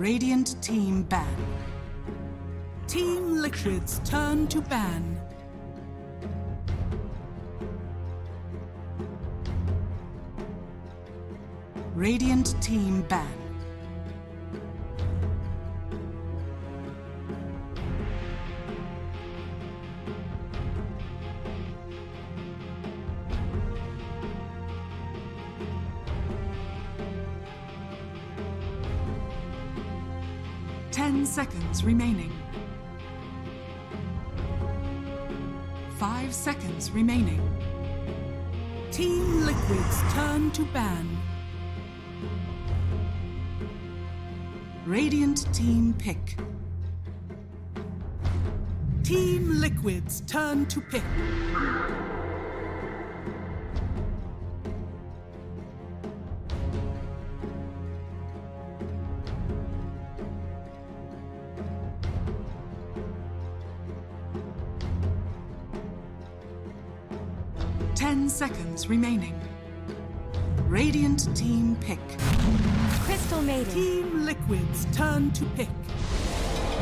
Radiant team ban. Team Liquid's turn to ban. Radiant team ban. Seconds remaining. 5 seconds remaining. Team Liquid's turn to ban. Radiant team pick. Team Liquid's turn to pick. Seconds remaining. Radiant team pick. Crystal Maiden. Team Liquid's turn to pick.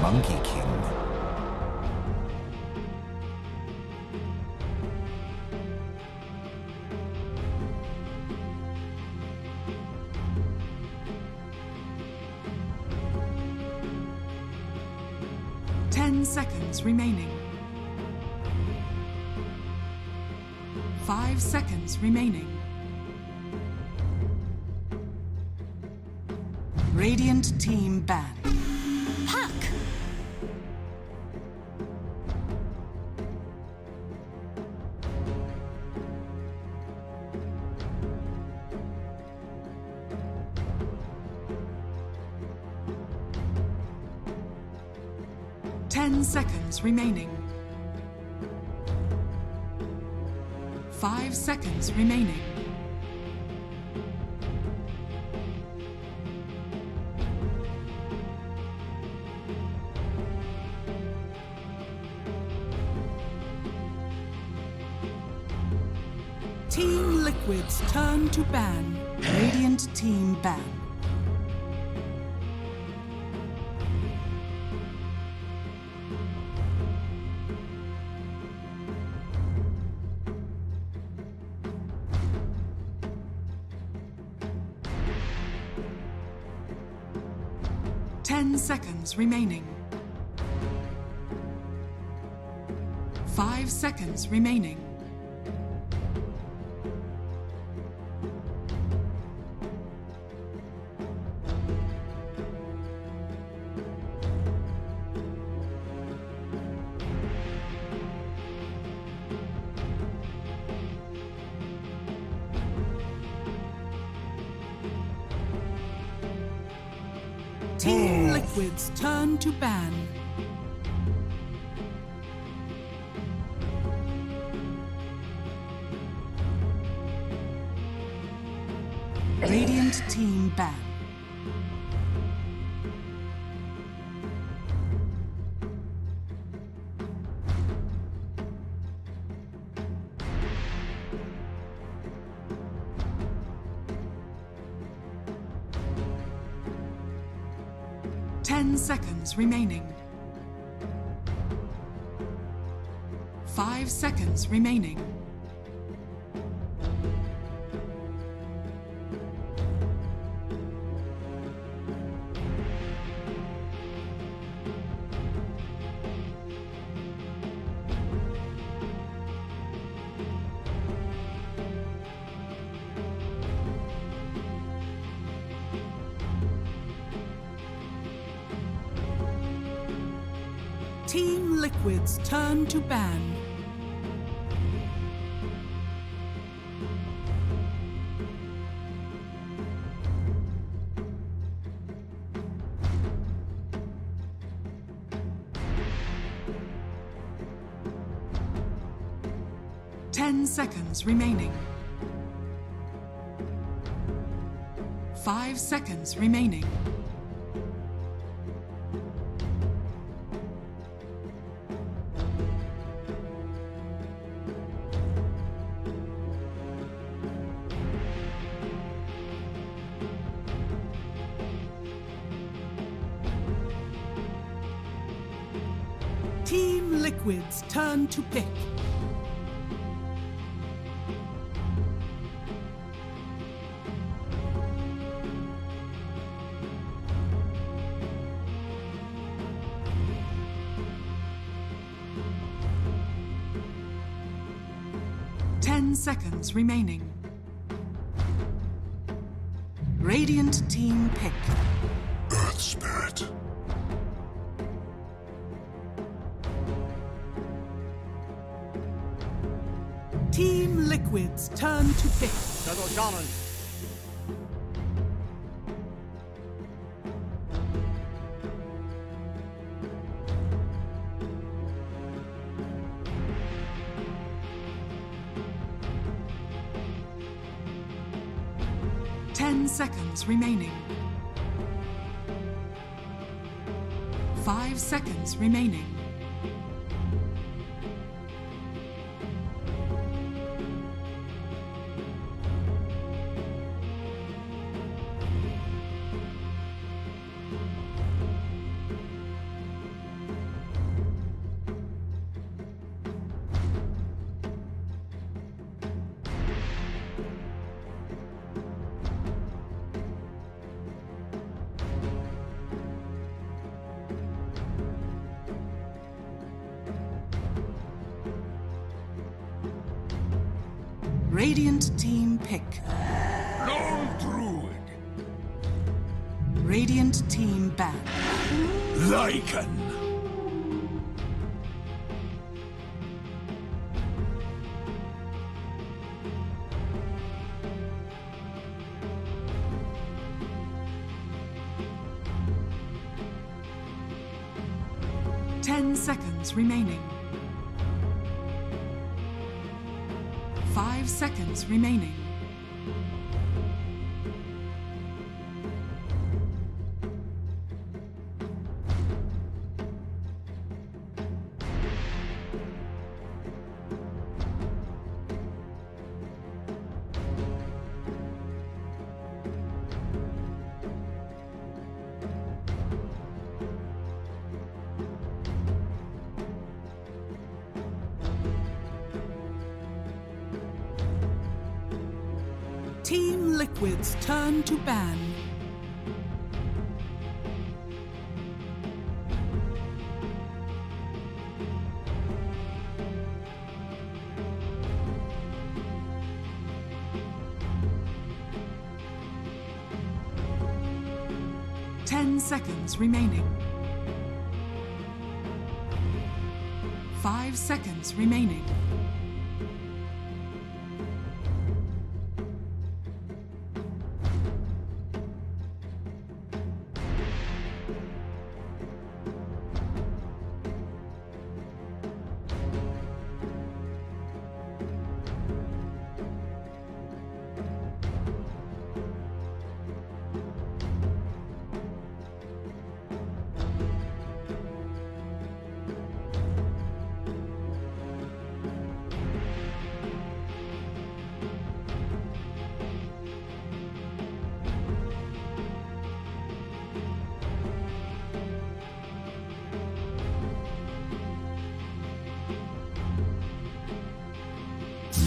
Monkey King. Seconds remaining. 5 seconds remaining. Radiant team ban. Puck! Seconds remaining. 5 seconds remaining. Team Liquid's turn to ban. Radiant team ban. Seconds remaining. 5 seconds remaining. Team Liquid's turn to ban. Radiant team ban. Seconds remaining. 5 seconds remaining. Team Liquid's turn to ban. Seconds remaining. 5 seconds remaining. Team Liquid's turn to pick. Seconds remaining. Radiant team pick. Earth Spirit. Team Liquid's turn to pick. Dodojanan. 10 seconds remaining. 5 seconds remaining. Radiant team pick. Lone Druid. Radiant team ban. Lycan. Ten seconds remaining. 5 seconds remaining. Team Liquid's turn to ban. Ten seconds remaining. 5 seconds remaining.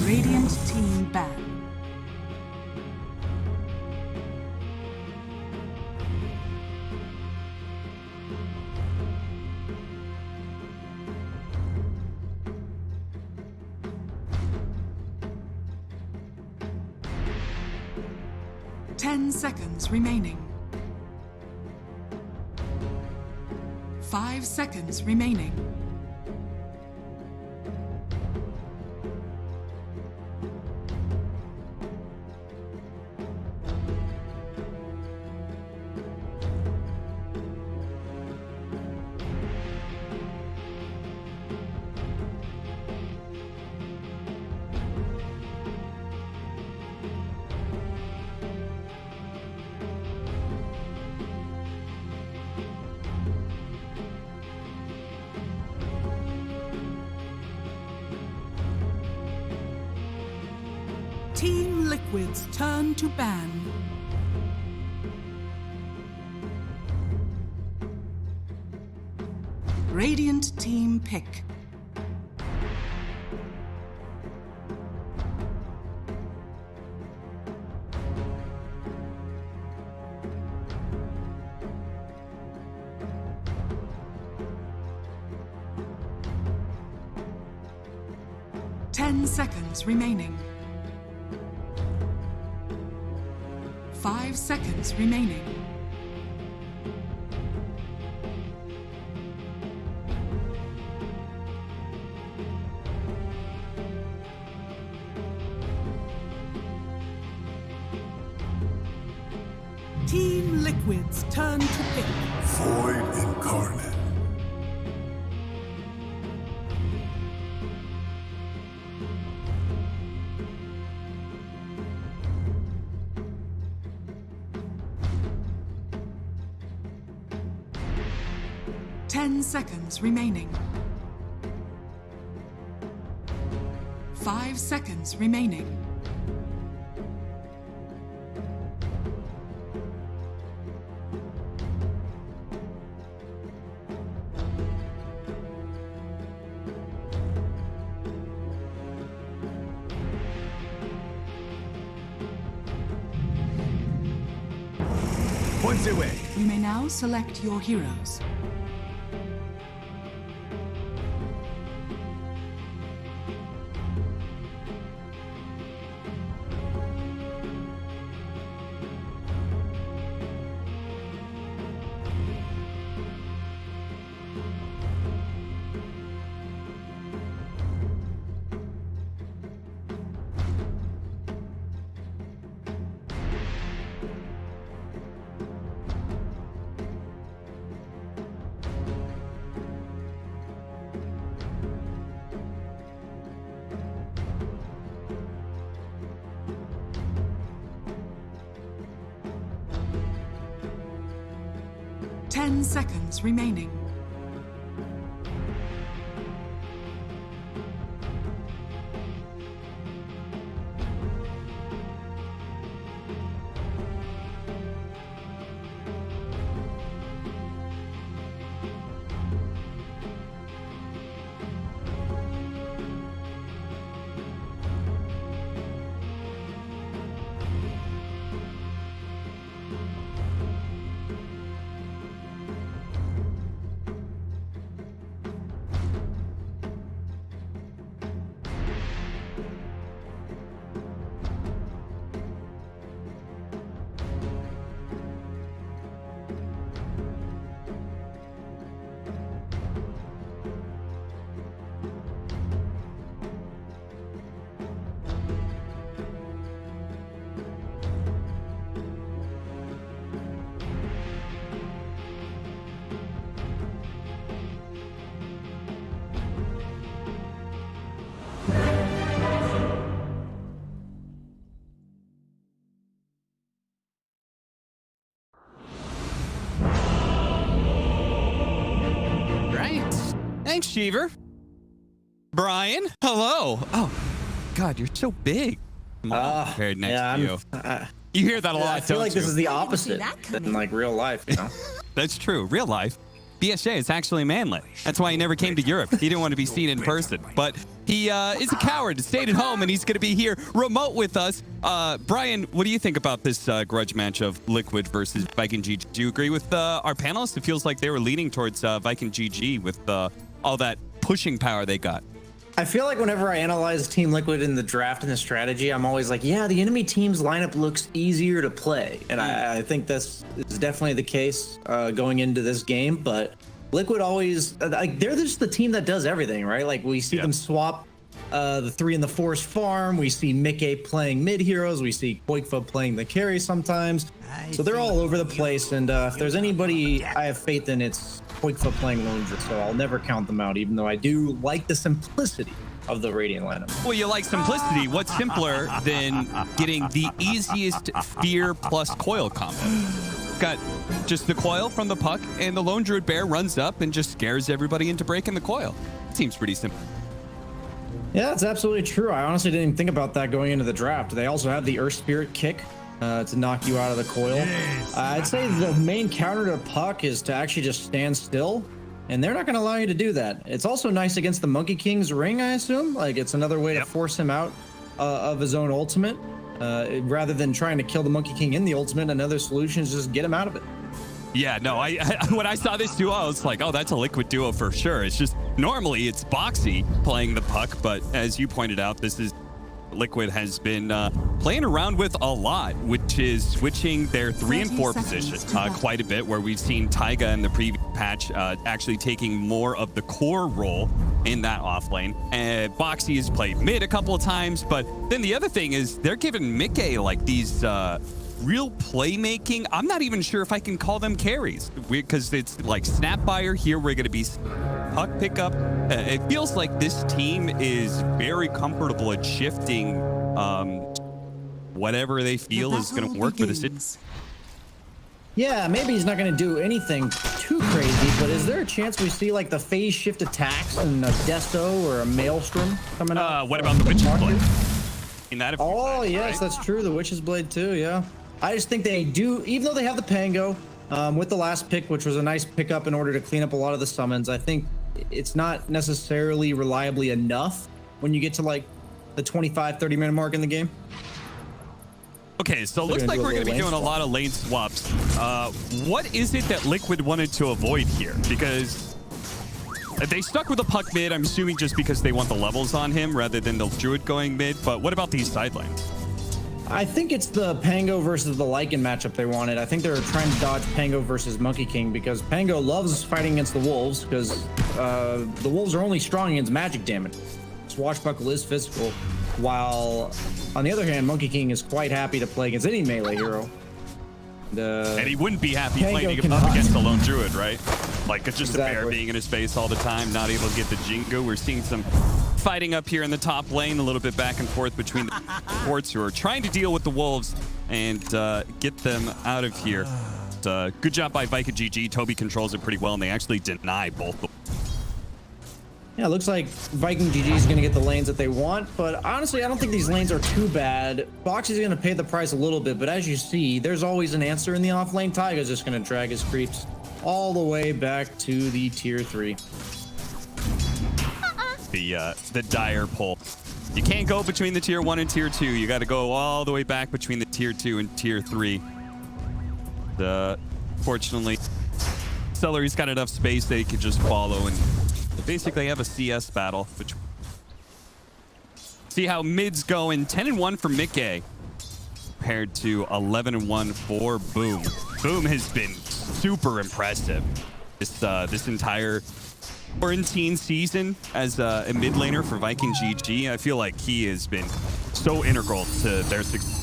Radiant team ban. Ten seconds remaining. 5 seconds remaining. Team Liquid's turn to ban. Radiant team pick. Ten seconds remaining. 5 seconds remaining. Team Liquid's turn to pick. Void incarnate. Ten seconds remaining. 5 seconds remaining. Points away. You may now select your heroes. Ten seconds remaining. Thanks, Cheever. Brian, hello. Oh, God, you're so big. Compared next to you. You hear that a lot, I feel don't like you? this is the opposite than like real life, you know? That's true. Real life. BSJ is actually manly. That's why he never came to Europe. He didn't want to be seen in person. But he is a coward, stayed at home, and he's going to be here remote with us. Brian, what do you think about this grudge match of Liquid versus Viking GG? Do you agree with our panelists? It feels like they were leaning towards Viking GG with all that pushing power they got. I feel like whenever I analyze Team Liquid in the draft and the strategy, I'm always like, yeah, the enemy team's lineup looks easier to play. And I think this is definitely the case going into this game. But Liquid always, like, they're just the team that does everything, right? Like, we see them swap the 3 and the force farm. We see Mickey playing mid heroes. We see Koikfa playing the carry sometimes. So they're all over the place. And if there's anybody I have faith in, it's Koikfa playing Lone Druid, so I'll never count them out, even though I do like the simplicity of the Radiant lineup. Well, you like simplicity. What's simpler than getting the easiest Fear plus Coil combo? Got just the Coil from the puck, and the Lone Druid Bear runs up and just scares everybody into breaking the Coil. It seems pretty simple. Yeah, that's absolutely true. I honestly didn't even think about that going into the draft. They also have the Earth Spirit kick to knock you out of the coil. I'd say the main counter to puck is to actually just stand still and they're not going to allow you to do that. It's also nice against the Monkey King's ring, I assume. Like, it's another way to force him out of his own ultimate. Rather than trying to kill the Monkey King in the ultimate, another solution is just get him out of it. Yeah, no, I when I saw this duo, I was like, oh, that's a Liquid duo for sure. It's just normally it's Boxy playing the puck, but as you pointed out, this is Liquid has been playing around with a lot, which is switching their 3 and 4 position quite a bit, where we've seen Taiga in the previous patch actually taking more of the core role in that off lane. And Boxy has played mid a couple of times, but then the other thing is they're giving Mickey like these real playmaking. I'm not even sure if I can call them carries because it's like snap buyer. Here we're going to be puck pickup. It feels like this team is very comfortable at shifting whatever they feel is going to work for this. Yeah, maybe he's not going to do anything too crazy, but is there a chance we see like the phase shift attacks and a Desto or a Maelstrom coming up? What about the Witch's Blade? Oh, yes, that's true. The Witch's Blade too, yeah. I just think they do, even though they have the Pango with the last pick, which was a nice pickup in order to clean up a lot of the summons, I think it's not necessarily reliably enough when you get to like the 25-30 minute mark in the game. Okay, so it looks like we're going to be doing a lot of lane swaps. What is it that Liquid wanted to avoid here? Because they stuck with the puck mid, I'm assuming just because they want the levels on him rather than the Druid going mid. But what about these side lanes? I think it's the Pango versus the Lycan matchup they wanted. I think they were trying to dodge Pango versus Monkey King because Pango loves fighting against the Wolves because the Wolves are only strong against magic damage. Swashbuckle is physical, while on the other hand, Monkey King is quite happy to play against any melee hero. And he wouldn't be happy playing cannot. up against the lone Druid, right? Like it's just a bear being in his face all the time, not able to get the Jingo. We're seeing some fighting up here in the top lane, a little bit back and forth between the ports who are trying to deal with the Wolves and get them out of here. Good job by Viking GG. Toby controls it pretty well, and they actually deny both. Yeah, it looks like Viking GG is going to get the lanes that they want, but honestly, I don't think these lanes are too bad. Boxy's going to pay the price a little bit, but as you see, there's always an answer in the off lane. Taiga's just going to drag his creeps all the way back to the tier 3. The dire pull. You can't go between the tier 1 and tier 2. You got to go all the way back between the tier 2 and tier 3. Fortunately, Celery's got enough space that he could just follow and basically have a CS battle. Which see how mid's going. 10-1 for Mickey compared to 11-1 for Boom. Boom has been super impressive this entire quarantine season as a mid laner for Viking GG. I feel like he has been so integral to their success.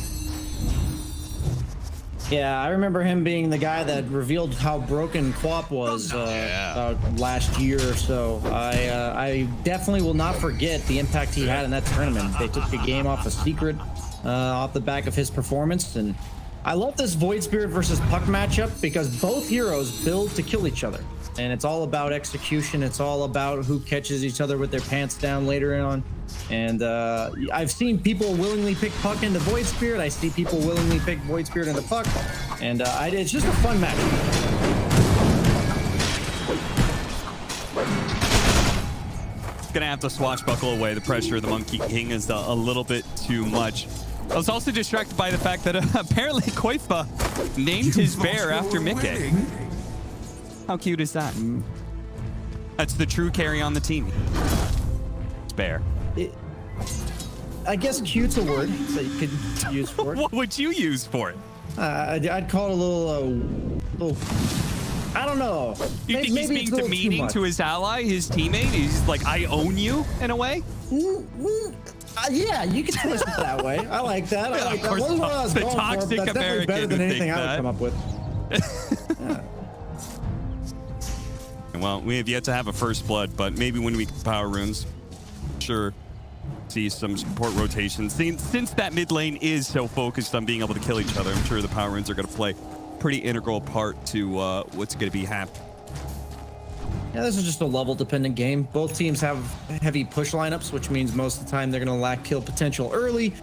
Yeah, I remember him being the guy that revealed how broken Quap was last year or so. I definitely will not forget the impact he had in that tournament. They took the game off a secret off the back of his performance, and I love this Void Spirit versus Puck matchup because both heroes build to kill each other, and it's all about execution. It's all about who catches each other with their pants down later on. And I've seen people willingly pick Puck into Void Spirit. I see people willingly pick Void Spirit into Puck. And it's just a fun match. Gonna have to swashbuckle away. The pressure of the Monkey King is a little bit too much. I was also distracted by the fact that apparently Koifa named his bear after Mickey. How cute is that? That's the true carry on the team. It's bear. I guess cute's a word that you could use for it. What would you use for it? I'd call it a little I don't know. You think he's being demeaning to his ally, his teammate? He's like, I own you in a way? Yeah, you can twist it that way. I like that. I like that. Wasn't what I was going for, but that's definitely better than anything I would come up with. Yeah. Well, we have yet to have a first blood, but maybe when we power runes, sure, see some support rotations. Since that mid lane is so focused on being able to kill each other, I'm sure the power runes are going to play a pretty integral part to what's going to be happening. Yeah, this is just a level dependent game. Both teams have heavy push lineups, which means most of the time they're going to lack kill potential early.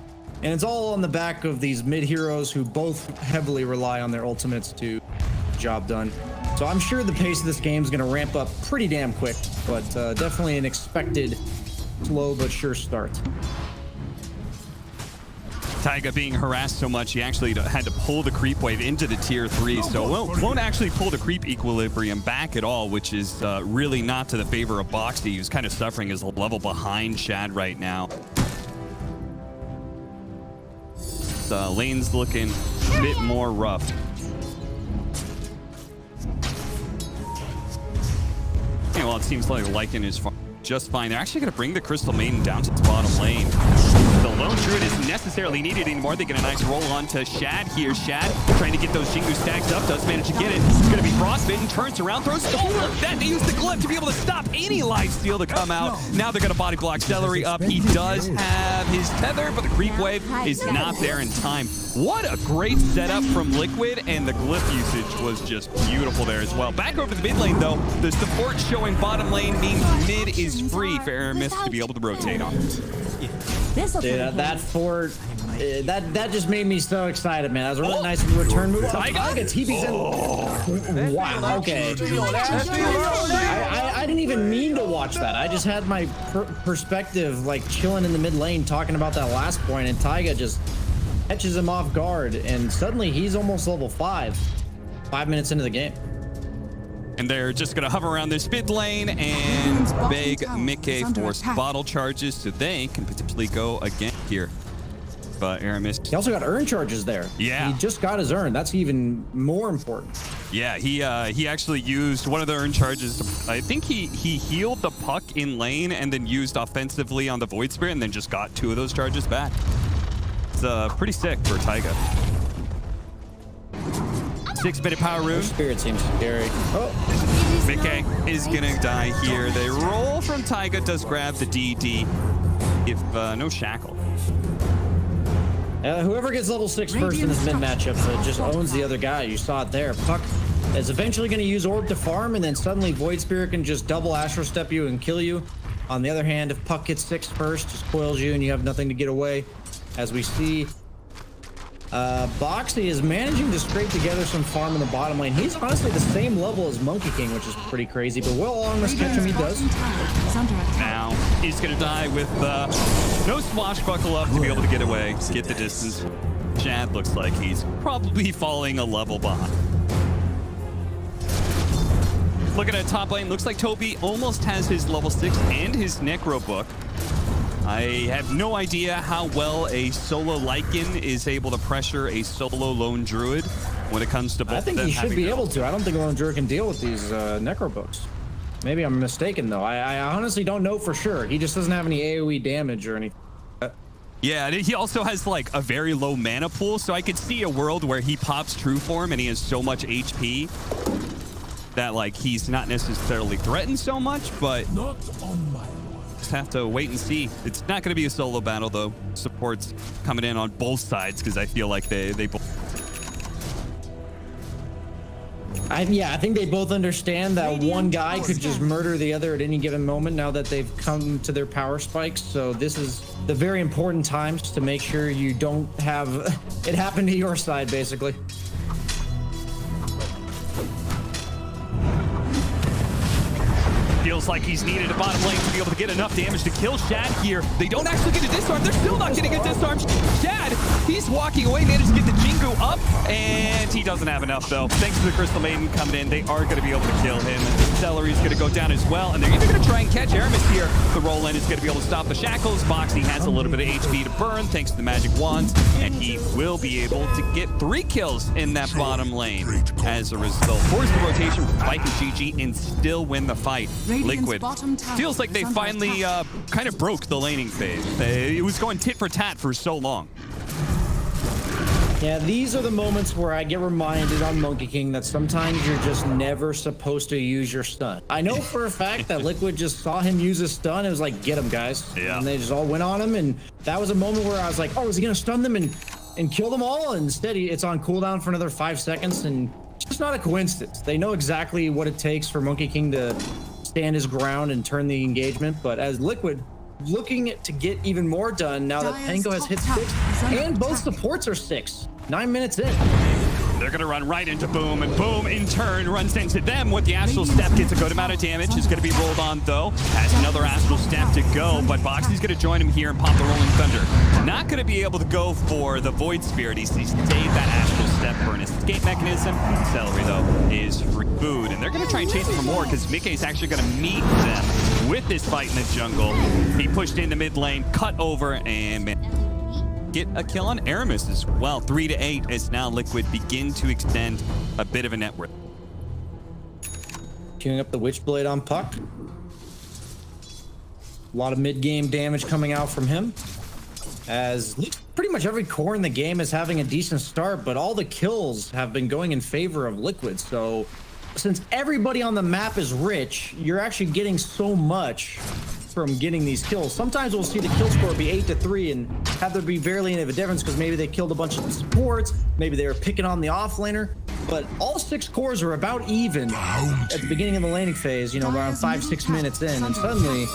And it's all on the back of these mid heroes who both heavily rely on their ultimates to get the job done. So I'm sure the pace of this game is going to ramp up pretty damn quick, but definitely an expected slow but sure start. Taiga being harassed so much, he actually had to pull the creep wave into the tier 3, so won't actually pull the creep equilibrium back at all, which is really not to the favor of Boxy, who's kind of suffering as a level behind Shad right now. The lane's looking a bit more rough. Yeah, well, it seems like Lycan is just fine. They're actually going to bring the Crystal Maiden down to the bottom lane. The Lone Druid isn't necessarily needed anymore. They get a nice roll onto Shad here. Shad trying to get those Jingu stacks up. Does manage to get it. It's going to be frostbitten. Turns around. Throws that. They use the glyph to be able to stop any life steal to come out. Now they're going to body block Celery up. He does have his tether, but the creep wave is not there in time. What a great setup from Liquid, and the glyph usage was just beautiful there as well. Back over to the mid lane, though. The support showing bottom lane means mid is free for Aramis to be able to rotate on. Yeah, that fort, that just made me so excited, man. That was a really nice return move. Taiga TP's in. Wow, okay. I didn't even mean to watch that. I just had my perspective like chilling in the mid lane talking about that last point, and Taiga just catches him off guard, and suddenly he's almost level 5 minutes into the game. And they're just going to hover around this mid lane and beg Mickey for bottle charges so they can potentially go again here. But Aramis. He also got urn charges there. Yeah. He just got his urn. That's even more important. Yeah, he actually used one of the urn charges. I think he healed the puck in lane and then used offensively on the Void Spirit and then just got 2 of those charges back. It's pretty sick for Taiga. 6-minute power rune. Spirit seems scary. Oh. Mickey is gonna die here. They roll from Taiga, does grab the DD. If no shackle. Whoever gets level 6 first in this mid matchup just owns the other guy. You saw it there. Puck is eventually going to use Orb to farm, and then suddenly Void Spirit can just double Astro Step you and kill you. On the other hand, if Puck gets 6 first, just coils you and you have nothing to get away. As we see, Boxy is managing to scrape together some farm in the bottom lane. He's honestly the same level as Monkey King, which is pretty crazy, but well along this catch him he does. Now he's gonna die with no swashbuckle up to be able to get away, get the distance. Shad looks like he's probably falling a level behind. Looking at top lane, looks like Toby almost has his level 6 and his Necro book. I have no idea how well a solo Lycan is able to pressure a solo Lone Druid when it comes to both. I think he should be able to. I don't think Lone Druid can deal with these Necro books. Maybe I'm mistaken, though. I honestly don't know for sure. He just doesn't have any AoE damage or anything. Yeah, he also has like a very low mana pool, so I could see a world where he pops True Form and he has so much HP that like he's not necessarily threatened so much, but just have to wait and see. It's not going to be a solo battle though. Support's coming in on both sides because I feel like they both. Yeah, I think they both understand that one guy could just murder the other at any given moment now that they've come to their power spikes. So this is the very important times to make sure you don't have it happen to your side, basically. Feels like he's needed a bottom lane to be able to get enough damage to kill Shad here. They don't actually get a disarm. They're still not getting a disarm. Shad, he's walking away, managed to get the Jingu up, and he doesn't have enough though. Thanks to the Crystal Maiden coming in, they are going to be able to kill him. Celery's going to go down as well, and they're even going to try and catch Aramis here. The roll-in is going to be able to stop the shackles. Boxy has a little bit of HP to burn thanks to the magic wands, and he will be able to get 3 kills in that bottom lane as a result. Force the rotation from Spike and GG and still win the fight. Liquid feels like they finally kind of broke the laning phase. It was going tit for tat for so long. Yeah, these are the moments where I get reminded on Monkey King that sometimes you're just never supposed to use your stun. I know for a fact that Liquid just saw him use his stun. It was like, get him, guys. Yeah. And they just all went on him. And that was a moment where I was like, oh, is he going to stun them and kill them all? And instead, it's on cooldown for another 5 seconds. And it's just not a coincidence. They know exactly what it takes for Monkey King to stand his ground and turn the engagement. But as Liquid looking to get even more done now that Pango has hit 6 and both supports are 6. 9 minutes in. They're they're going to run right into Boom, and Boom in turn runs into them with the Astral Step. Gets a good amount of damage. Is going to be rolled on though. Has another Astral Step to go, but Boxy's going to join him here and pop the Rolling Thunder. Not going to be able to go for the Void Spirit. He saved that Astral Step for an escape mechanism. Celery though is free food, and they're going to try and chase him for more because Mickey's actually going to meet them with this fight in the jungle. He pushed into mid lane, cut over, and get a kill on Aramis as well. 3-8 as now Liquid begin to extend a bit of a net worth. Queuing up the Witchblade on Puck. A lot of mid-game damage coming out from him, as pretty much every core in the game is having a decent start, but all the kills have been going in favor of Liquid. So since everybody on the map is rich, you're actually getting so much from getting these kills. Sometimes we'll see the kill score be 8-3 and have there be barely any of a difference because maybe they killed a bunch of the supports, maybe they were picking on the offlaner, but all 6 cores are about even at the beginning of the laning phase, you know, around 5-6 minutes in, and suddenly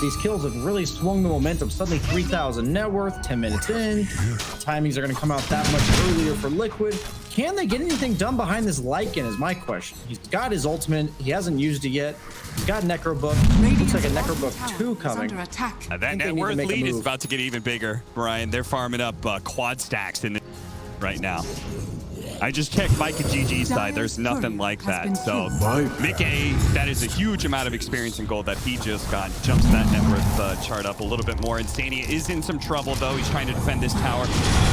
these kills have really swung the momentum. Suddenly 3,000 net worth, 10 minutes in. Timings are going to come out that much earlier for Liquid. Can they get anything done behind this Lycan is my question. He's got his ultimate. He hasn't used it yet. He's got Necrobook. Looks like a Necrobook 2 coming. That net worth lead is about to get even bigger, Brian. They're farming up quad stacks in right now. I just checked Mike and GG's side. There's nothing like that. So Mickey, that is a huge amount of experience in gold that he just got. Jumps that net worth chart up a little bit more. Insania is in some trouble though. He's trying to defend this tower.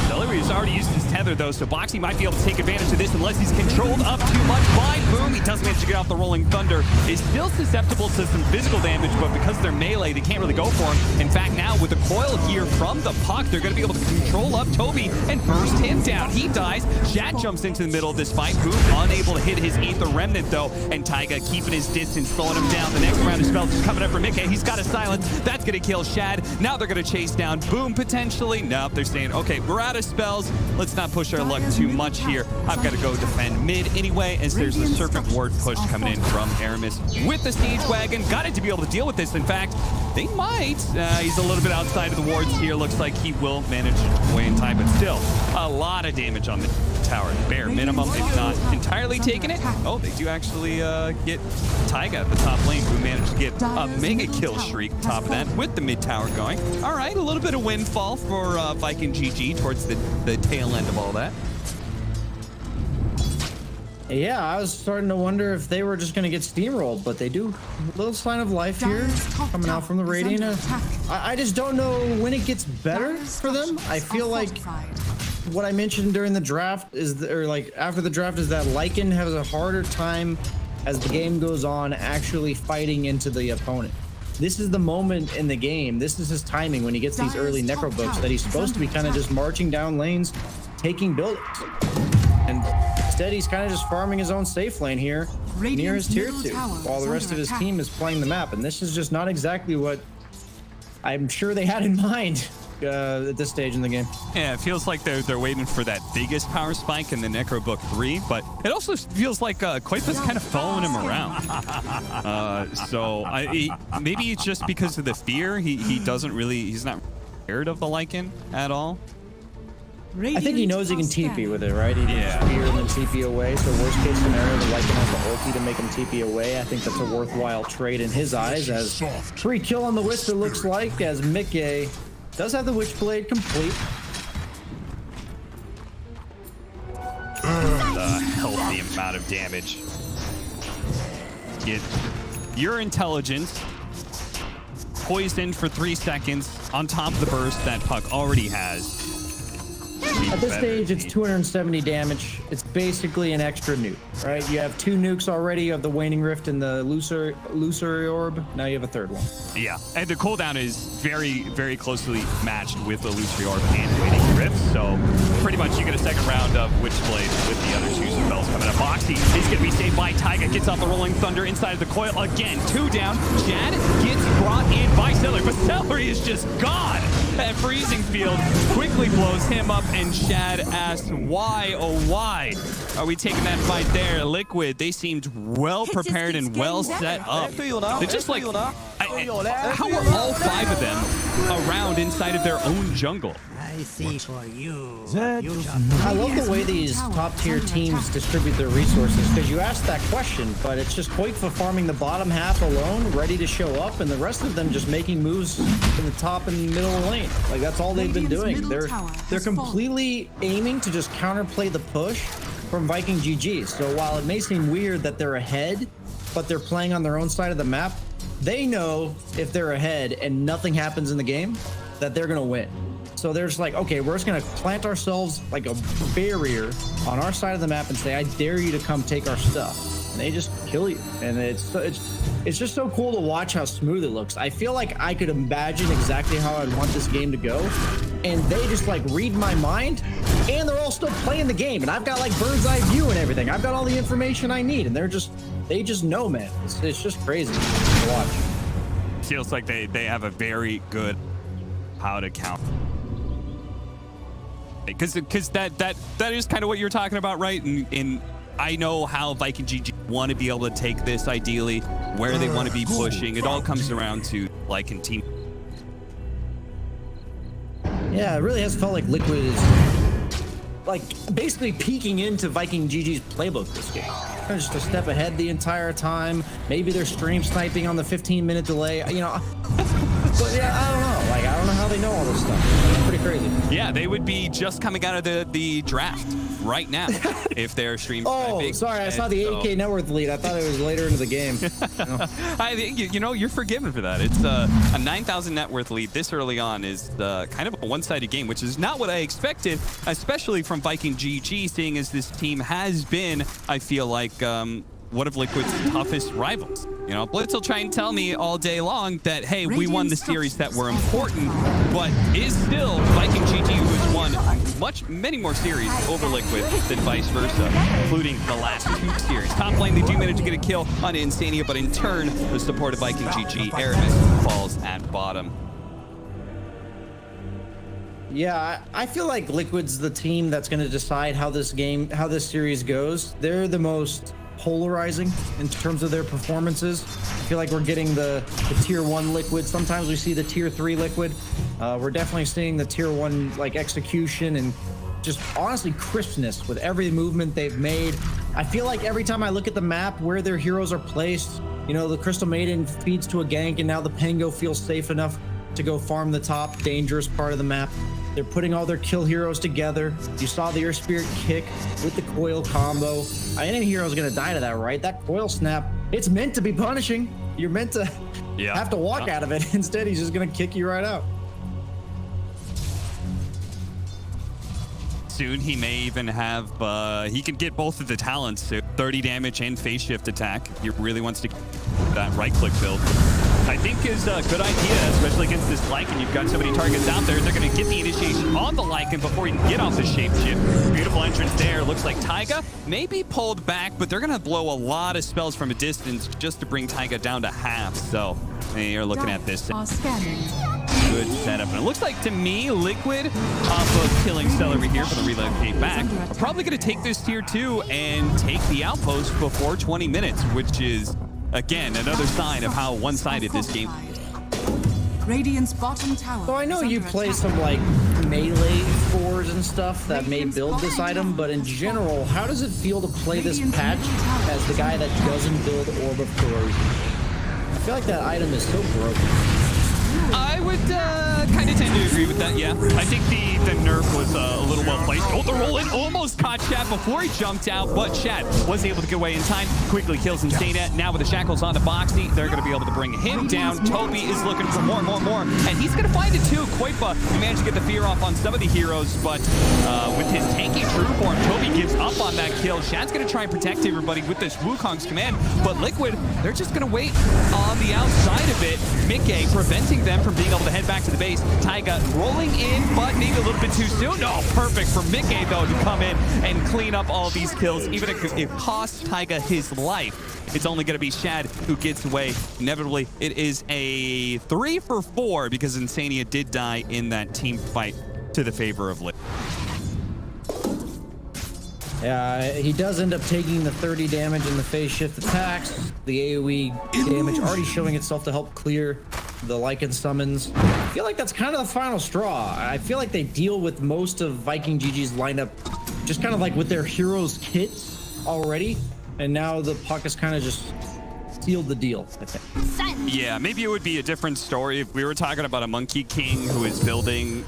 Celery has already used his tether though, so Boxy might be able to take advantage of this unless he's controlled up too much by Boom. He does manage to get off the Rolling Thunder. Is still susceptible to some physical damage, but because they're melee, they can't really go for him. In fact, now with the coil here from the Puck, they're going to be able to control up Toby and burst him down. He dies. Shad jumps into the middle of this fight. Boom unable to hit his Aether Remnant though, and Taiga keeping his distance, slowing him down. The next round of spells is coming up for Mickey. He's got a silence. That's going to kill Shad. Now they're going to chase down Boom potentially. Nope, they're saying, okay, we're out of spells. Let's not push our luck too much here. I've got to go defend mid anyway, as there's a Serpent Ward push coming in from Aramis with the Siege Wagon. Got it to be able to deal with this. In fact, they might. He's a little bit outside of the wards here. Looks like he will manage to away in time, but still a lot of damage on the tower. Bare minimum, if not entirely taking it. Oh, they do actually get Taiga at the top lane, who managed to get a mega kill streak top of that with the mid tower going. All right, a little bit of windfall for Viking GG towards the tail end of all that. Yeah, I was starting to wonder if they were just going to get steamrolled, but they do. A little sign of life here coming out from the Radiant. I just don't know when it gets better for them. I feel like what I mentioned during the draft is, or like after the draft, is that Lycan has a harder time as the game goes on actually fighting into the opponent. This is the moment in the game. This is his timing when he gets these early Necrobooks that he's supposed to be kind of just marching down lanes, taking buildings. And instead, he's kind of just farming his own safe lane here near his tier 2, while the rest of his team is playing the map. And this is just not exactly what I'm sure they had in mind at this stage in the game. Yeah, it feels like they're waiting for that biggest power spike in the Necrobook 3, but it also feels like Koipa's kind of following him around. Maybe it's just because of the fear. He's not scared of the Lycan at all. I think he knows he can TP with it, right? He can just spear and then TP away. So worst case scenario, the Lycan has the ulti to make him TP away. I think that's a worthwhile trade in his eyes, as free kill on the Wisp, it looks like, as Mickey does have the Witchblade complete. The healthy amount of damage. Get your intelligence poisoned for 3 seconds on top of the burst that Puck already has. At this stage, it's 270 damage. It's basically an extra nuke, right? You have 2 nukes already. You have the Waning Rift and the Illusory Orb. Now you have a 3rd one. Yeah, and the cooldown is very, very closely matched with the Illusory Orb and Waning Rift. So pretty much you get a 2nd round of Witchblade with the other 2 spells coming up. Boxy is going to be saved by Taiga. Gets off the Rolling Thunder inside of the coil again. 2 down. Shad gets brought in by Celery, but Celery is just gone. That freezing field quickly blows him up, and Shad asks, why, oh why are we taking that fight there? Liquid, they seemed well prepared and well set up. They're just like, How are all 5 of them around inside of their own jungle? I see for you. I love the way these top tier teams distribute their resources, because you asked that question, but it's just Koikfa farming the bottom half alone, ready to show up, and the rest of them just making moves in the top and middle lane. Like, that's all they've been doing. They're completely aiming to just counterplay the push from Viking GG. So while it may seem weird that they're ahead, but they're playing on their own side of the map, they know if they're ahead and nothing happens in the game, that they're gonna win. So they're just like, okay, we're just gonna plant ourselves like a barrier on our side of the map and say, I dare you to come take our stuff. And they just kill you. And it's just so cool to watch how smooth it looks. I feel like I could imagine exactly how I'd want this game to go. And they just like read my mind, and they're all still playing the game. And I've got like bird's eye view and everything. I've got all the information I need, and they just know, man. It's just crazy to watch. Feels like they have a very good how to count. Because that is kind of what you're talking about, right? And I know how Viking GG want to be able to take this ideally, where they want to be pushing. It all comes around to like in team. Yeah, it really has felt like Liquid is like basically peeking into Viking GG's playbook this game. They're just a step ahead the entire time. Maybe they're stream sniping on the 15-minute delay, you know. But yeah, I don't know. Like, I don't know how they know all this stuff. It's pretty crazy. Yeah, they would be just coming out of the draft right now if they're stream sniping. Oh, sorry, I saw the 8K net worth lead. I thought it was later into the game. I think you're forgiven for that. It's a 9,000 net worth lead this early on is kind of a one-sided game, which is not what I expected, especially from Viking GG, seeing as this team has been, I feel like, one of Liquid's toughest rivals. You know, Blitz will try and tell me all day long that, hey, we won the series that were important, but is still Viking GG who has won many more series over Liquid than vice versa, including the last 2 series. Top lane, they do manage to get a kill on Insania, but in turn, the support of Viking GG, Aramis falls at bottom. Yeah, I feel like Liquid's the team that's going to decide how this series goes. They're the most polarizing in terms of their performances. I feel like we're getting the tier 1 Liquid. Sometimes we see the tier 3 Liquid. We're definitely seeing the tier 1 like execution and just honestly crispness with every movement they've made. I feel like every time I look at the map where their heroes are placed, you know, the Crystal Maiden feeds to a gank, and now the Pango feels safe enough to go farm the top dangerous part of the map. They're putting all their kill heroes together. You saw the Earth Spirit kick with the coil combo. Any hero's gonna die to that, right? That coil snap, it's meant to be punishing. You're meant to have to walk out of it. Instead, he's just gonna kick you right out. Soon he may even have, he can get both of the talents, so 30 damage and phase shift attack. He really wants to get that right click build. I think is a good idea, especially against this Lycan. You've got so many targets out there. They're going to get the initiation on the Lycan before he can get off the shapeshift. Beautiful entrance there. Looks like Taiga may be pulled back, but they're going to blow a lot of spells from a distance just to bring Taiga down to half. So they are looking at this. Good setup. And it looks like to me, Liquid, off of killing Cell over here for the relocate back, are probably going to take this tier 2 and take the outpost before 20 minutes, which is, again, another sign of how one-sided this game is. Radiant's bottom tower. So I know you play some like melee 4s and stuff that may build this item, but in general, how does it feel to play this patch as the guy that doesn't build Orb of Corrosion? I feel like that item is so broken. I would kind of tend to agree with that, yeah. I think the nerf was a little well placed. Oh, the roll in almost caught Chad before he jumped out, but Chad was able to get away in time. Quickly kills Insania. Now with the shackles on to Boxy, they're going to be able to bring him down. Toby is looking for more, and he's going to find it too. Koikfa managed to get the fear off on some of the heroes, but with his tanky true form, Toby gives up on that kill. Shad's going to try and protect everybody with this Wukong's command, but Liquid, they're just going to wait on the outside of it. Mickey preventing them from being able to head back to the base. Taiga rolling in, but maybe a little bit too soon. No, perfect for Mickey, though, to come in and clean up all these kills. Even if it costs Taiga his life, it's only going to be Shad who gets away. Inevitably, it is a 3 for 4 because Insania did die in that team fight to the favor of Liquid. He does end up taking the 30 damage in the phase shift attacks. The AoE damage already showing itself to help clear the Lycan summons. I feel like that's kind of the final straw. I feel like they deal with most of Viking GG's lineup just kind of like with their heroes kits already. And now the puck has kind of just sealed the deal, I think. Yeah, maybe it would be a different story if we were talking about a Monkey King who is building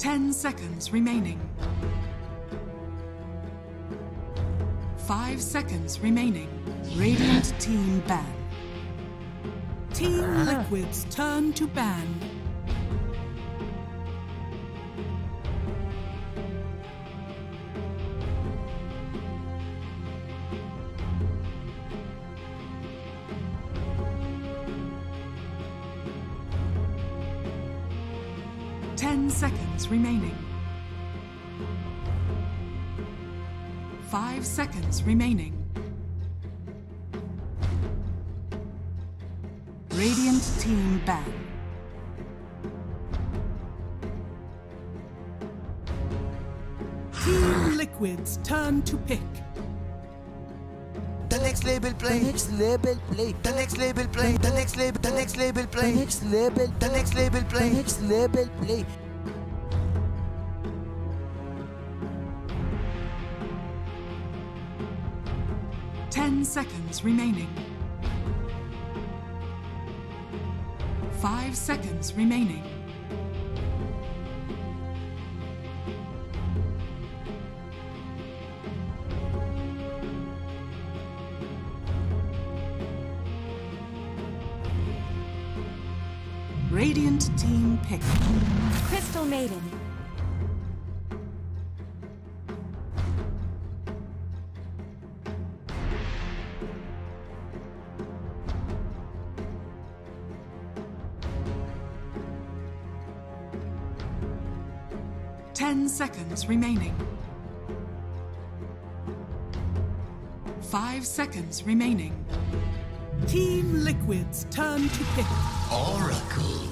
10 seconds remaining. 5 seconds remaining. Radiant team ban. Team Liquid's turn to ban. Seconds remaining. 5 seconds remaining. Radiant team ban. Team Liquid's turn to pick. The next label play. The next label play. The next label play. The next label. The next label play. The next label. The next label play. The next label play. 10 seconds remaining. 5 seconds remaining. Radiant team pick. Crystal Maiden. Seconds remaining. 5 seconds remaining. Team Liquid's turn to pick. Oracle.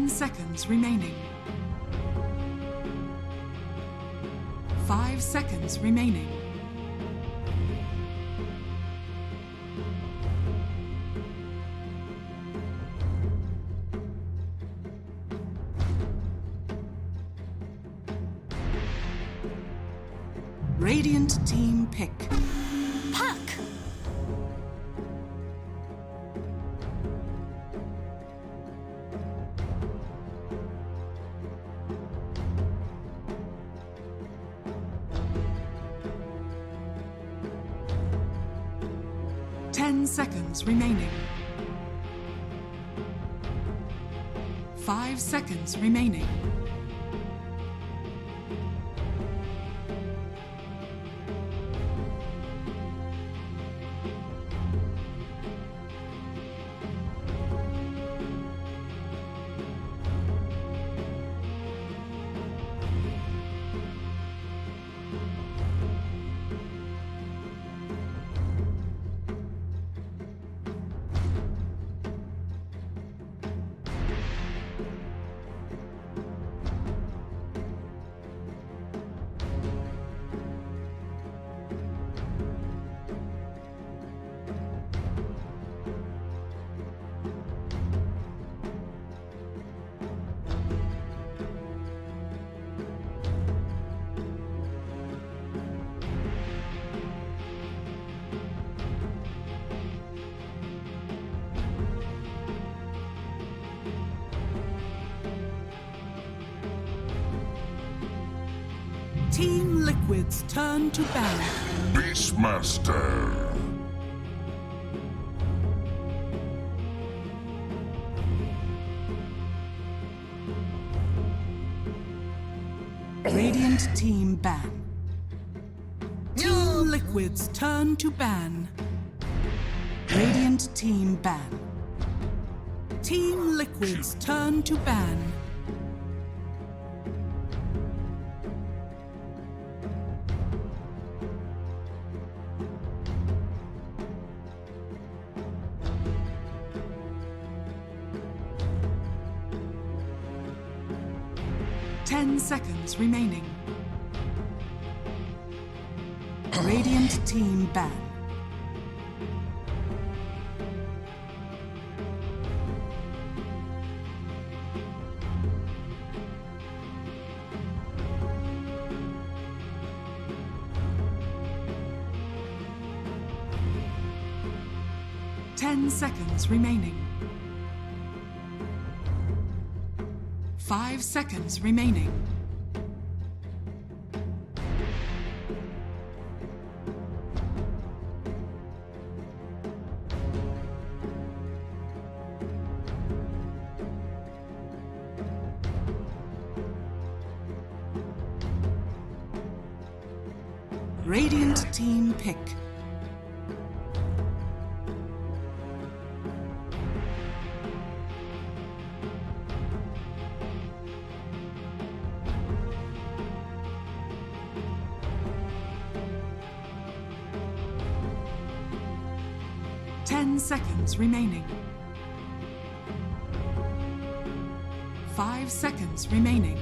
Seconds remaining. 5 seconds remaining. Radiant team pick. Puck. 10 seconds remaining. 5 seconds remaining. Team Liquid's turn to ban. Beastmaster. Radiant team ban. Team Liquid's turn to ban. Radiant team ban. Team Liquid's turn to ban. Seconds remaining. Radiant team ban. 10 seconds remaining. 5 seconds remaining. Radiant team pick. Seconds remaining. 5 seconds remaining.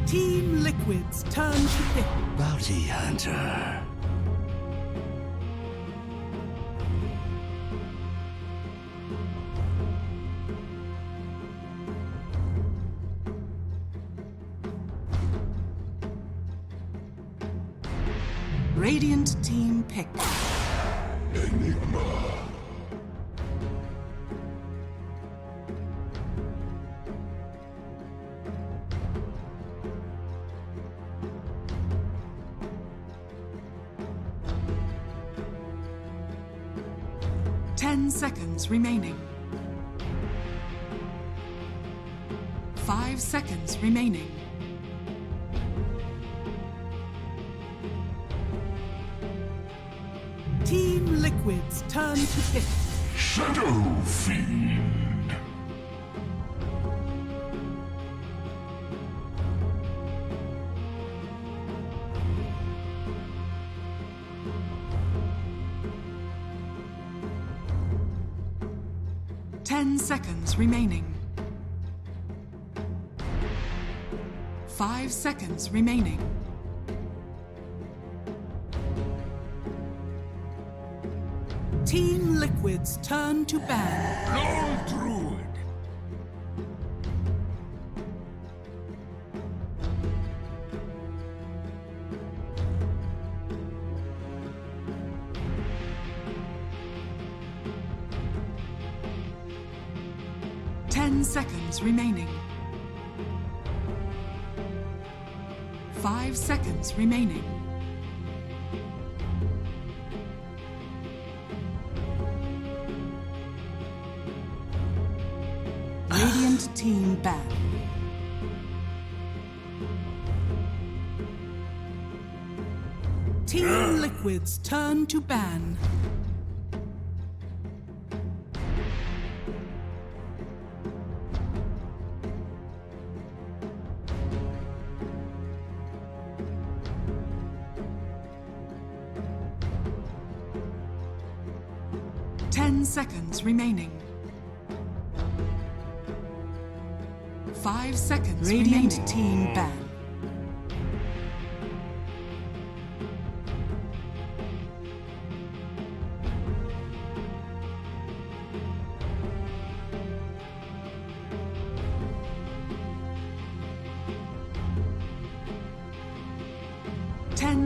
Team Liquid's turn to pick. Bounty Hunter. Radiant team pick. Enigma. Seconds remaining. 5 seconds remaining. Team Liquid's turn to pick. Shadow Fiend. Seconds remaining. 5 seconds remaining. Team Liquid's turn to ban. Lone Druid. Seconds remaining. 5 seconds remaining. Radiant team ban. Team Liquid's turn to ban. Seconds remaining. 5 seconds Radiant remaining. Team ban.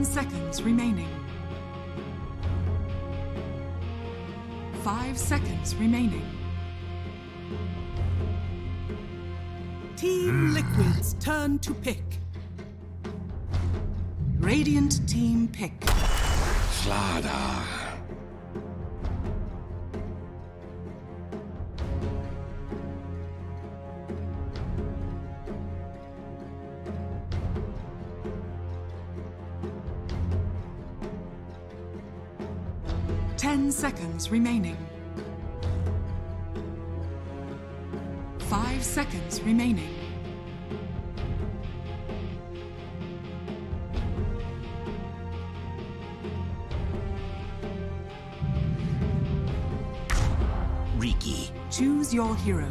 Seconds remaining. 5 seconds remaining. Team Liquid's turn to pick. Radiant team pick. Slaughter. 10 seconds remaining. 5 seconds remaining. Riki. Choose your hero.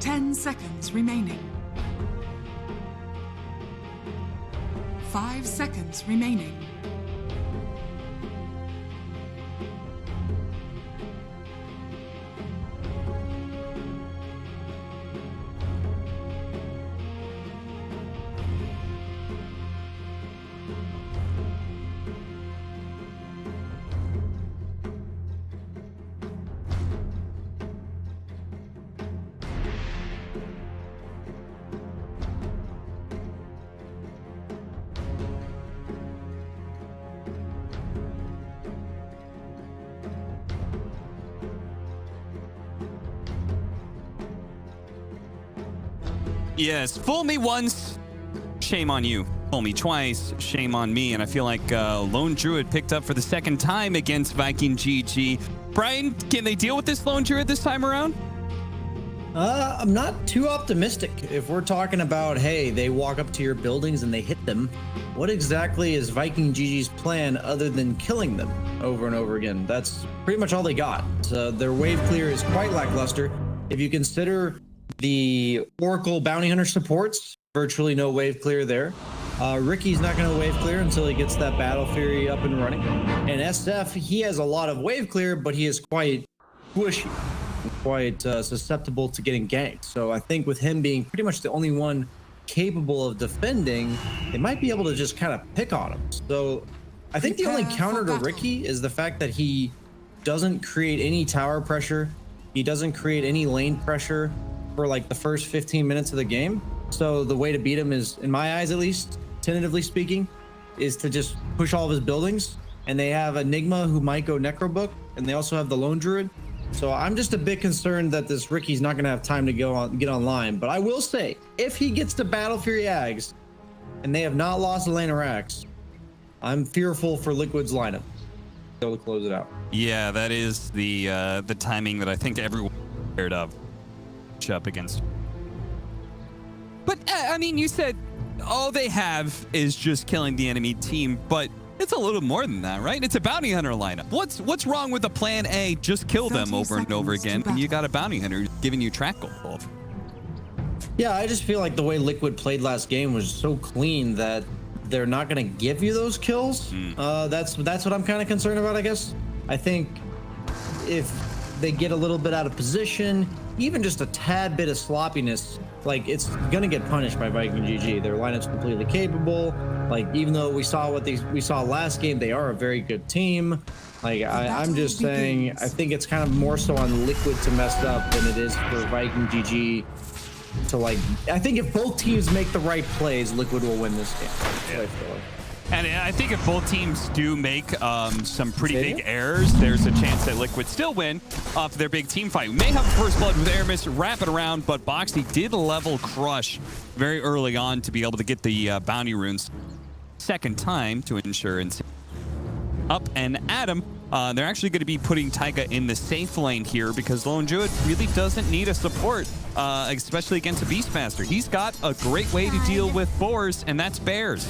Ten seconds remaining. 5 seconds remaining. Yes, fool me once, shame on you. Fool me twice, shame on me. And I feel like Lone Druid picked up for the second time against Viking GG. Brian, can they deal with this Lone Druid this time around? I'm not too optimistic. If we're talking about, hey, they walk up to your buildings and they hit them, what exactly is Viking GG's plan other than killing them over and over again? That's pretty much all they got. Their wave clear is quite lackluster. If you consider the Oracle Bounty Hunter supports, virtually no wave clear there. Ricky's not going to wave clear until he gets that Battle Fury up and running. And SF, he has a lot of wave clear, but he is quite squishy, quite susceptible to getting ganked. So I think with him being pretty much the only one capable of defending, they might be able to just kind of pick on him. So I think the only counter to Ricky is the fact that he doesn't create any tower pressure. He doesn't create any lane pressure for like the first 15 minutes of the game. So the way to beat him is, in my eyes at least, tentatively speaking, is to just push all of his buildings. And they have Enigma who might go Necrobook, and they also have the Lone Druid. So I'm just a bit concerned that this Ricky's not going to have time to get online. But I will say, if he gets to Battle Fury Ags, and they have not lost a lane of racks, I'm fearful for Liquid's lineup. Able to close it out. Yeah, that is the timing that I think everyone paired up against. But I mean, you said all they have is just killing the enemy team, but it's a little more than that, right? It's a bounty hunter lineup. What's wrong with the plan A? Just kill them over and over again, and you got a bounty hunter giving you track gold. Yeah, I just feel like the way Liquid played last game was so clean that they're not going to give you those kills. That's what I'm kind of concerned about, I guess. I think if they get a little bit out of position, even just a tad bit of sloppiness, like, it's gonna get punished by Viking GG. Their lineup's completely capable. Like, even though we saw what we saw last game, they are a very good team. Like, I'm just saying, I think it's kind of more so on Liquid to mess up than it is for Viking GG to, like, I think if both teams make the right plays, Liquid will win this game. That's what I feel like. And I think if both teams do make some pretty big errors, there's a chance that Liquid still win off their big team fight. We may have first blood with Aramis, wrap it around, but Boxy did level Crush very early on to be able to get the bounty runes second time to ensure up. And Adam, they're actually going to be putting Taiga in the safe lane here because Lone Druid really doesn't need a support, especially against a Beastmaster. He's got a great way to deal with boars, and that's bears.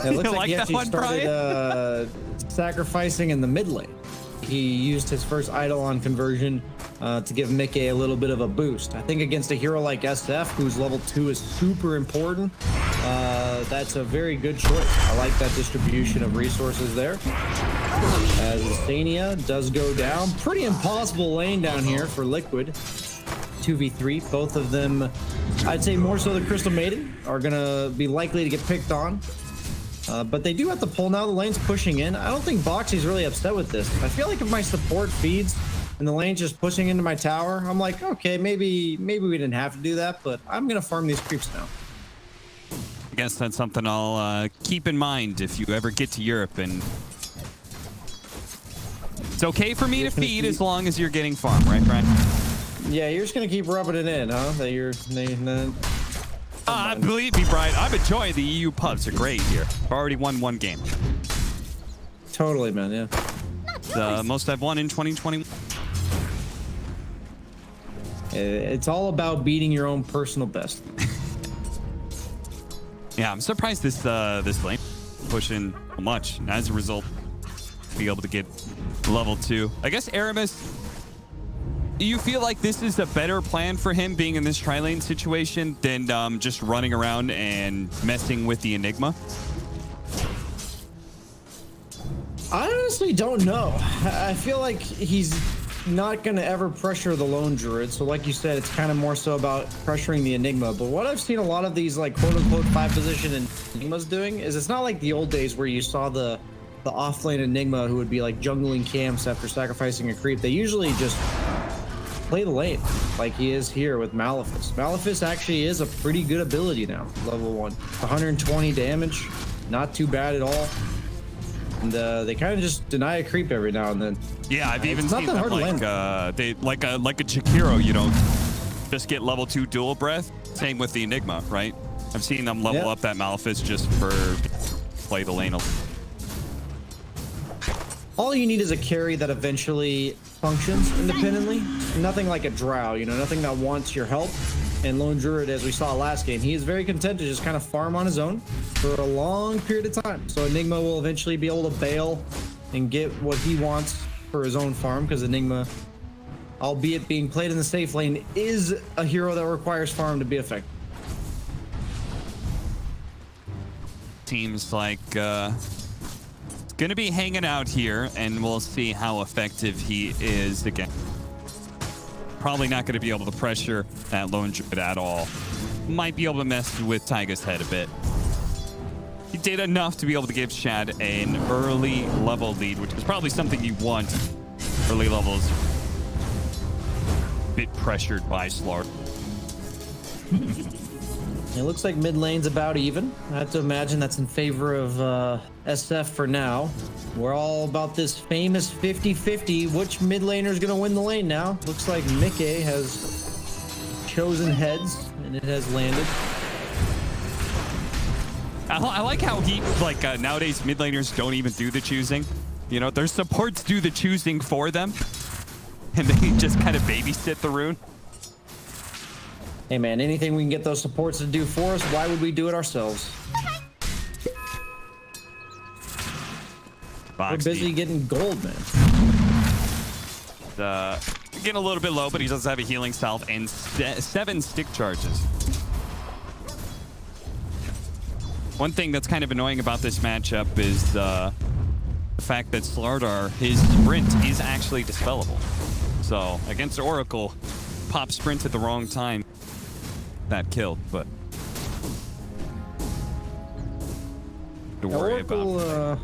It looks like he that actually one, started sacrificing in the mid lane. He used his first idol on conversion to give Mickey a little bit of a boost. I think against a hero like SF, whose level 2 is super important, that's a very good choice. I like that distribution of resources there. As Zania does go down. Pretty impossible lane down here for Liquid. 2v3. Both of them, I'd say more so the Crystal Maiden, are going to be likely to get picked on. But they do have to pull now. The lane's pushing in. I don't think Boxy's really upset with this. I feel like if my support feeds and the lane's just pushing into my tower, I'm like, okay, maybe we didn't have to do that, but I'm going to farm these creeps now. I guess that's something I'll keep in mind if you ever get to Europe. And it's okay for me to feed as long as you're getting farm, right, Brian? Yeah, you're just going to keep rubbing it in, huh? That you're... Believe me, Brian, I'm enjoying the EU pubs. They're great here. I've already won one game. Totally, man, yeah. The most I've won in 2021. It's all about beating your own personal best. Yeah, I'm surprised this lane pushing much. And as a result, be able to get level 2. I guess Aramis, do you feel like this is a better plan for him being in this tri-lane situation than just running around and messing with the Enigma? I honestly don't know. I feel like he's not going to ever pressure the lone druid. So like you said, it's kind of more so about pressuring the Enigma. But what I've seen a lot of these like quote unquote 5 position Enigmas doing is it's not like the old days where you saw the off-lane Enigma who would be like jungling camps after sacrificing a creep. They usually just play the lane like he is here with Malefice. Malefice actually is a pretty good ability now, level 1. 120 damage, not too bad at all. And they kind of just deny a creep every now and then. Yeah, I've even seen them like a Chikiro, you know, just get level 2 dual breath. Same with the Enigma, right? I've seen them level up that Malefice just for play the lane. All you need is a carry that eventually functions independently. Nothing like a drow, you know, nothing that wants your help. And Lone Druid, as we saw last game, he is very content to just kind of farm on his own for a long period of time. So Enigma will eventually be able to bail and get what he wants for his own farm, because Enigma, albeit being played in the safe lane, is a hero that requires farm to be effective. Seems like it's gonna be hanging out here, and we'll see how effective he is again. Probably not going to be able to pressure that Lone Druid at all. Might be able to mess with Taiga's head a bit. He did enough to be able to give Shad an early level lead, which is probably something you want. Early levels. Bit pressured by Slark. It looks like mid lane's about even. I have to imagine that's in favor of SF for now. We're all about this famous 50-50. Which mid laner is going to win the lane now? Looks like Mickey has chosen heads, and it has landed. I like how he, nowadays mid laners don't even do the choosing. You know, their supports do the choosing for them, and they just kind of babysit the rune. Hey man, anything we can get those supports to do for us, why would we do it ourselves? We're busy getting gold, man. Getting a little bit low, but he does have a healing salve and 7 stick charges. One thing that's kind of annoying about this matchup is the fact that Slardar, his sprint is actually dispellable. So against Oracle, pop sprint at the wrong time. That killed, but to worry about.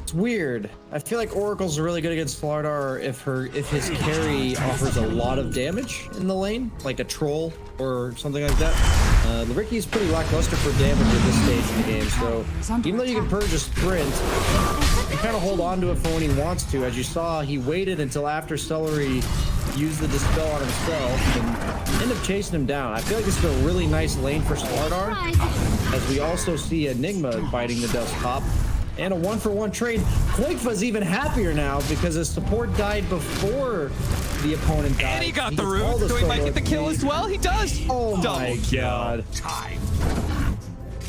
It's weird. I feel like Oracle's really good against Slardar if his carry offers a lot of damage in the lane, like a troll or something like that. Ricky's pretty lackluster for damage at this stage in the game, so even though you can purge a sprint, you kind of hold on to it for when he wants to. As you saw, he waited until after Celery used the dispel on himself and ended up chasing him down. I feel like this is a really nice lane for Slardar, as we also see Enigma biting the dust pop. And a 1-for-1 trade. Koikfa's even happier now because his support died before the opponent died. And he got the root, so he might get the kill as well. He does. Oh my god.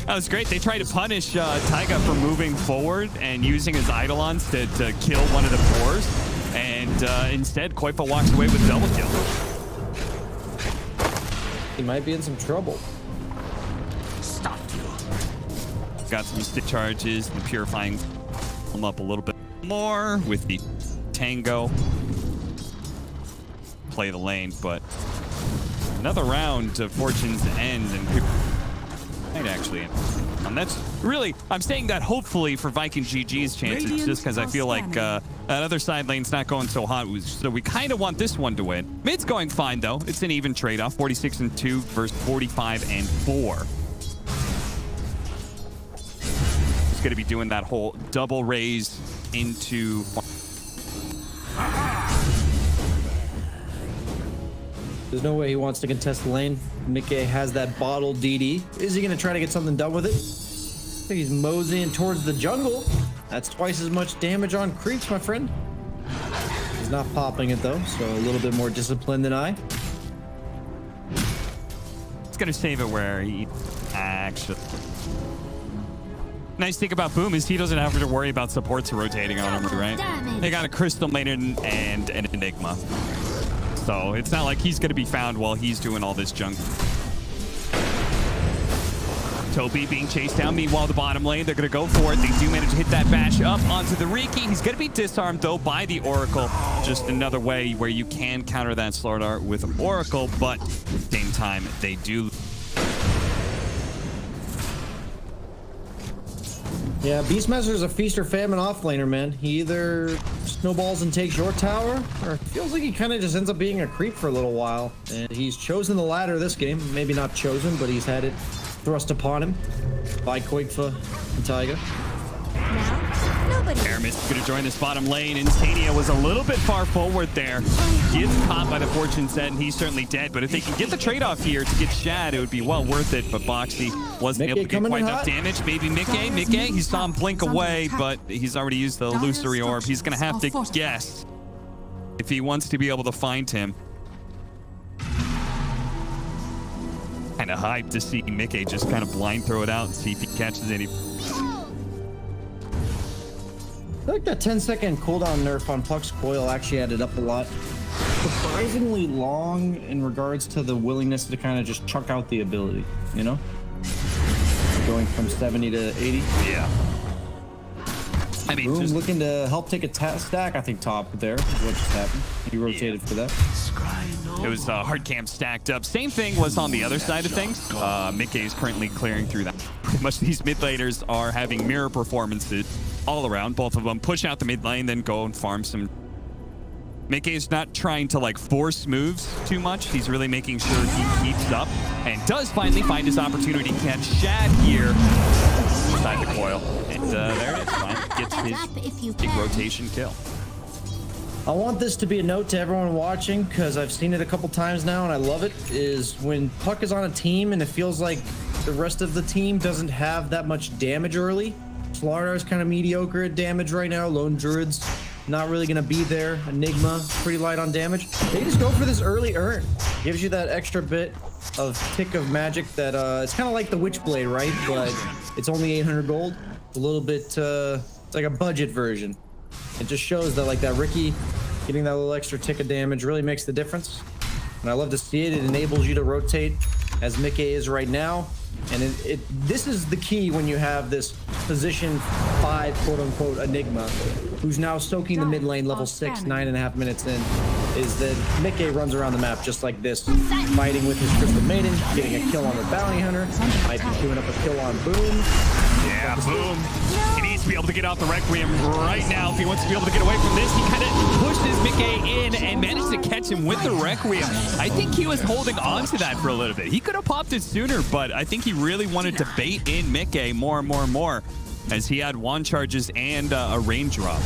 That was great. They tried to punish Taiga for moving forward and using his Eidolons to kill one of the fours. And instead, Koifa walks away with double kill. He might be in some trouble. Stop you. Got some stick charges and purifying them up a little bit more with the Tango. Play the lane, but another round to Fortune's End, and might actually. And that's really, I'm saying that hopefully for Viking GG's chances, just because I feel like that other side lane's not going so hot. So we kind of want this one to win. Mid's going fine, though. It's an even trade-off, 46-2 versus 45-4. He's going to be doing that whole double raise into... There's no way he wants to contest the lane. Mickey has that bottled DD. Is he going to try to get something done with it? I think he's moseying towards the jungle. That's twice as much damage on creeps, my friend. He's not popping it, though, so a little bit more disciplined than I. He's going to save it where he actually... Nice thing about Boom is he doesn't have to worry about supports rotating on him, right? They got a Crystal Maiden and an Enigma. So it's not like he's going to be found while he's doing all this junk. Toby being chased down. Meanwhile, the bottom lane, they're going to go for it. They do manage to hit that bash up onto the Riki. He's going to be disarmed, though, by the Oracle. Just another way where you can counter that Slardar with Oracle, but at the same time, they do. Yeah, Beastmaster's a feast or famine offlaner, man. He either snowballs and takes your tower, or it feels like he kind of just ends up being a creep for a little while. And he's chosen the latter this game. Maybe not chosen, but he's had it thrust upon him by Koikfa and Taiga. Now, nobody. Aramis is going to join this bottom lane. Instania was a little bit far forward there. Gets caught by the Fortune set, and he's certainly dead. But if they can get the trade-off here to get Shad, it would be well worth it. But Boxy wasn't able to get quite enough damage. Maybe Mickey, he saw him blink away, but he's already used the illusory orb. He's going to have to guess if he wants to be able to find him. Kind of hyped to see Mickey just kind of blind throw it out and see if he catches any. I feel like that 10-second cooldown nerf on Puck's coil actually added up a lot. Surprisingly long in regards to the willingness to kind of just chuck out the ability, you know? Going from 70 to 80. Yeah. I mean, Boom just looking to help take a stack, I think, top there is what just happened. He rotated for that. it was hard camp stacked up. Same thing was on the other side of things. Mickey is currently clearing through that. Pretty much these mid laners are having mirror performances all around. Both of them push out the mid lane, then go and farm some. Mickey is not trying to like force moves too much. He's really making sure he keeps up and does finally find his opportunity to catch Shad here inside the coil. And there it is. Finally gets his big rotation kill. I want this to be a note to everyone watching, because I've seen it a couple times now and I love it, is when Puck is on a team and it feels like the rest of the team doesn't have that much damage early. Slardar is kind of mediocre at damage right now. Lone Druid's not really going to be there. Enigma, pretty light on damage. They just go for this early earn. Gives you that extra bit of tick of magic that, it's kind of like the Witchblade, right? But it's only 800 gold. A little bit, it's like a budget version. It just shows that like that Riki getting that little extra tick of damage really makes the difference. And I love to see it. It enables you to rotate as Mickey is right now. And this is the key when you have this position 5 quote-unquote Enigma, who's now soaking the mid lane level 6, 9.5 minutes in, is that Mickey runs around the map just like this, fighting with his Crystal Maiden, getting a kill on the Bounty Hunter, might be doing up a kill on Boom. Yeah, Boom. He needs to be able to get out the Requiem right now if he wants to be able to get away from this. He kind of pushes Mickey in and managed to catch him with the Requiem. I think he was holding on to that for a little bit. He could have popped it sooner, but I think he really wanted to bait in Mickey more and more and more, as he had wand charges and a range drop.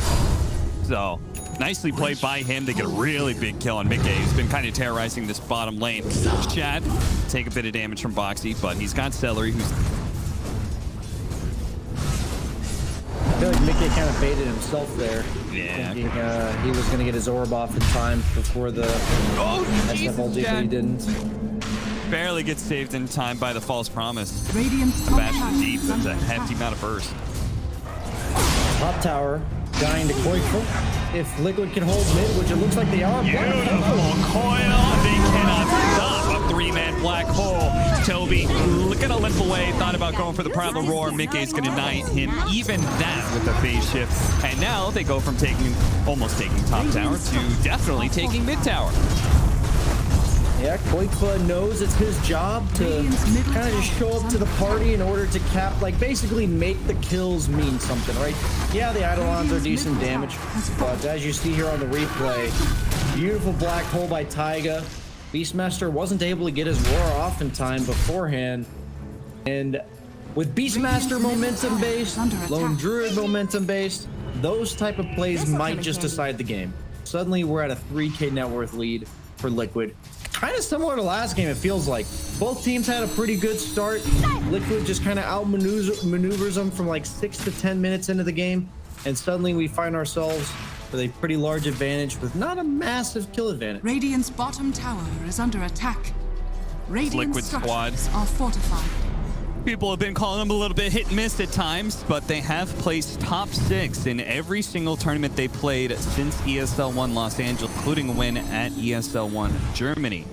So nicely played by him to get a really big kill on Mickey, who's been kind of terrorizing this bottom lane. Chad take a bit of damage from Boxy, but he's got Celery, who's... I feel like Mickey kind of baited himself there. Yeah. Thinking he was going to get his orb off in time before the SFLD, but he didn't. Barely gets saved in time by the false promise. Radiant's The bash from deep, that's a hefty amount of burst. Top tower dying to Koikfa. If Liquid can hold mid, which it looks like they are. Beautiful coil. They cannot stop. Up 3 three-man black hole. Toby gonna limp away, thought about going for the Primal Roar. Mickey's gonna knight him, even that with a phase shift. And now they go from almost taking top tower to definitely taking mid tower. Yeah, Koikfa knows it's his job to kind of just show up to the party in order to basically make the kills mean something, right? Yeah, the Eidolons are decent damage, but as you see here on the replay, beautiful black hole by Taiga. Beastmaster wasn't able to get his roar off in time beforehand, and with Beastmaster momentum based, Lone Druid momentum based, those type of plays might just decide the game. Suddenly we're at a 3k net worth lead for Liquid. Kind of similar to last game, it feels like. Both teams had a pretty good start. Liquid just kind of outmaneuvers them from like 6 to 10 minutes into the game, and suddenly we find ourselves with a pretty large advantage with not a massive kill advantage. Radiant's bottom tower is under attack. Radiant Liquid squad structures are fortified. People have been calling them a little bit hit and miss at times, but they have placed top 6 in every single tournament they played since ESL 1 Los Angeles, including a win at ESL 1 Germany.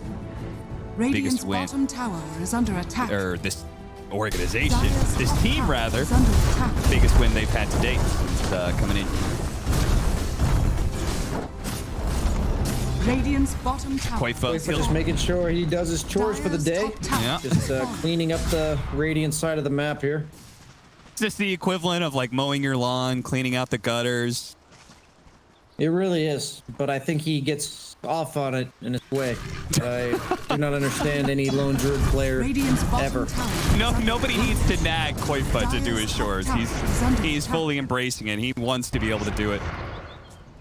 Radiant's Biggest win. bottom tower is under attack. Or this organization, Dire's this top team tower rather, is under attack. biggest win they've had to date since coming in. Radiant's bottom tower. Koikfa Just making sure he does his chores for the day. Dire's top tower Yeah. Just cleaning up the Radiant side of the map here. Is this the equivalent of like mowing your lawn, cleaning out the gutters? It really is, but I think he gets off on it in his way. I do not understand any Lone Druid player Radiant's bottom ever. tower. Nobody needs to nag Koikfa to do his chores. He's fully embracing it. He wants to be able to do it.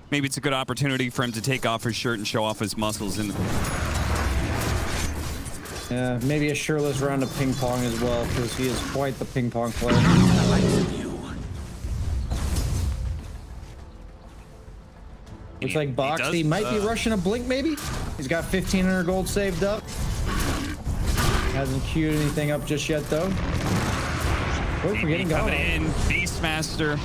Maybe it's a good opportunity for him to take off his shirt and show off his muscles. Maybe a shirtless round of ping pong as well, because he is quite the ping pong player. Looks like Boxy might be rushing a blink, maybe? He's got 1,500 gold saved up. Hasn't queued anything up just yet, though. We're getting coming going. in, Beastmaster.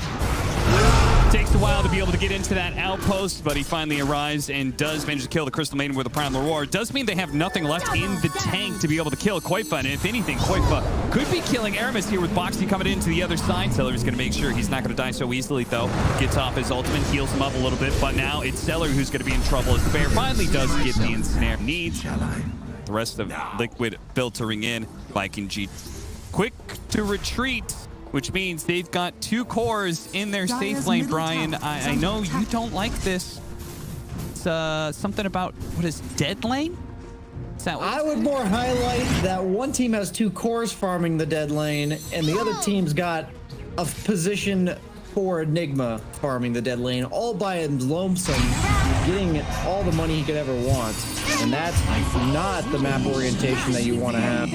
Takes a while to be able to get into that outpost, but he finally arrives and does manage to kill the Crystal Maiden with a Primal Roar. Does mean they have nothing left in the tank to be able to kill Koikfa, and if anything, Koikfa could be killing Aramis here with Boxy coming into the other side. Seller is going to make sure he's not going to die so easily, though. Gets off his ultimate, heals him up a little bit, but now it's Seller who's going to be in trouble as the Bear finally does get the ensnare. Needs the rest of Liquid filtering in. Viking G quick to retreat, which means they've got 2 cores in their safe lane. Brian, I know you don't like this. It's something about, what is dead lane? Is that what I would more highlight that one team has 2 cores farming the dead lane, and the other team's got a position for Enigma farming the dead lane, all by his lonesome, getting all the money he could ever want. And that's not the map orientation that you want to have.